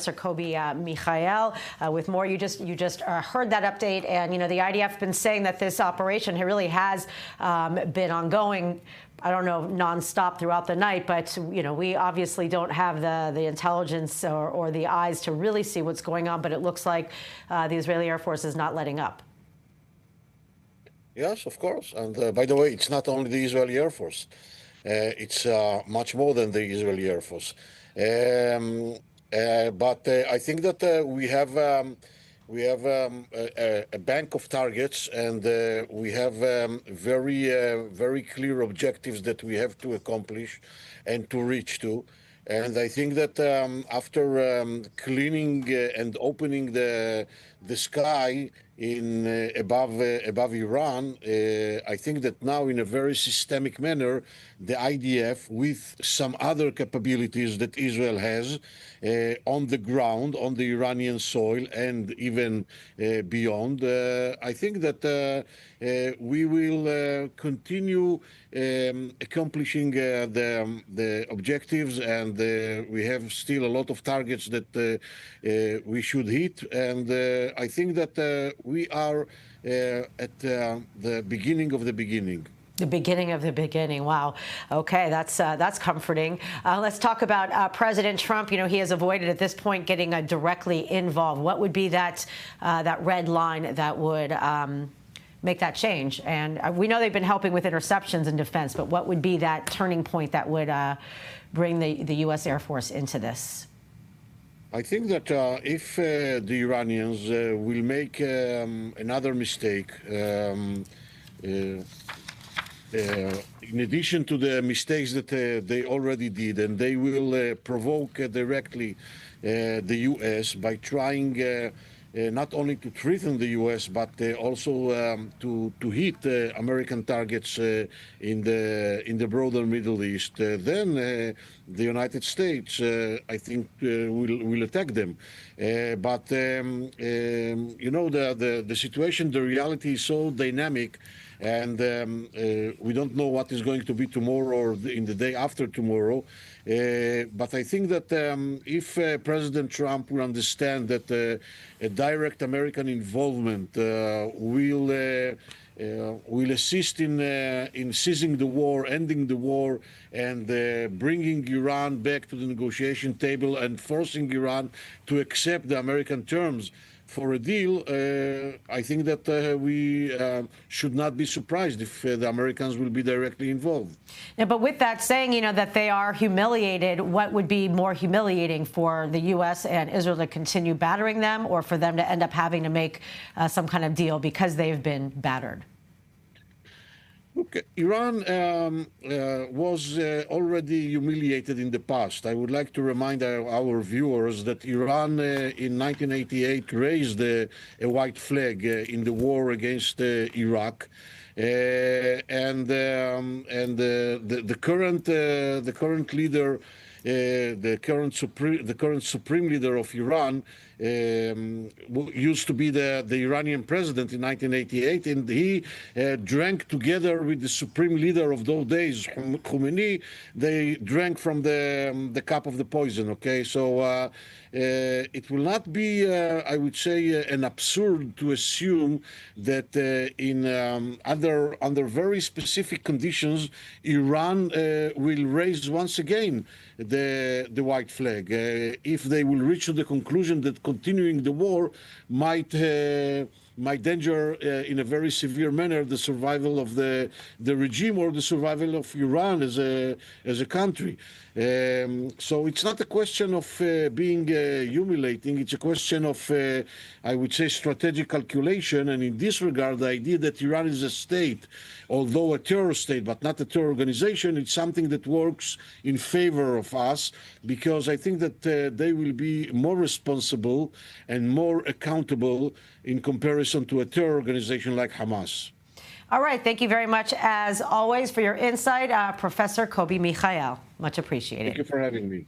Professor Kobi Michael with more. You just heard that update, and the IDF has been saying that this operation really has been ongoing. I don't know, nonstop throughout the night, but we obviously don't have the intelligence or the eyes to really see what's going on. But it looks like the Israeli Air Force is not letting up. Yes, of course. And by the way, it's not only the Israeli Air Force. It's much more than the Israeli Air Force. But I think that we have a bank of targets, and we have very clear objectives that we have to accomplish and to reach to. And I think that after cleaning and opening the sky above Iran, I think that now in a very systemic manner, the IDF, with some other capabilities that Israel has on the ground, on the Iranian soil, and even beyond, I think that we will continue accomplishing the objectives, and we have still a lot of targets that we should hit. And I think that we are at the beginning of the beginning. The beginning of the beginning. Wow. Okay, that's comforting. Let's talk about President Trump. He has avoided at this point getting directly involved. What would be that red line that would make that change? And we know they've been helping with interceptions and defense, but what would be that turning point that would bring the U.S. Air Force into this? I think that if the Iranians will make another mistake, in addition to the mistakes that they already did, and they will provoke directly the U.S. by trying not only to threaten the U.S. but also to hit American targets in the broader Middle East, then the United States, I think, will attack them. But the situation, the reality is so dynamic, and we don't know what is going to be tomorrow or in the day after tomorrow. But I think that if President Trump will understand that a direct American involvement will assist in ceasing the war, ending the war, and bringing Iran back to the negotiation table and forcing Iran to accept the American terms for a deal, I think that we should not be surprised if the Americans will be directly involved. Yeah, but with that saying, that they are humiliated, what would be more humiliating for the U.S. and Israel to continue battering them, or for them to end up having to make some kind of deal because they've been battered? Look, Iran was already humiliated in the past. I would like to remind our viewers that Iran in 1988 raised a white flag in the war against Iraq. And the current leader, the current supreme leader of Iran, used to be the Iranian president in 1988, and he drank together with the supreme leader of those days, Khomeini. They drank from the cup of the poison. Okay, so it will not be, I would say, an absurd to assume that under very specific conditions, Iran will raise once again the white flag if they will reach to the conclusion that continuing the war might danger in a very severe manner the survival of the regime or the survival of Iran as a country. So it's not a question of being humiliating. It's a question of, I would say, strategic calculation. And in this regard, the idea that Iran is a state, although a terror state, but not a terror organization, it's something that works in favor of us, because I think that they will be more responsible and more accountable in comparison to a terror organization like Hamas. All right. Thank you very much, as always, for your insight, Professor Kobi Michael. Much appreciated. Thank you for having me.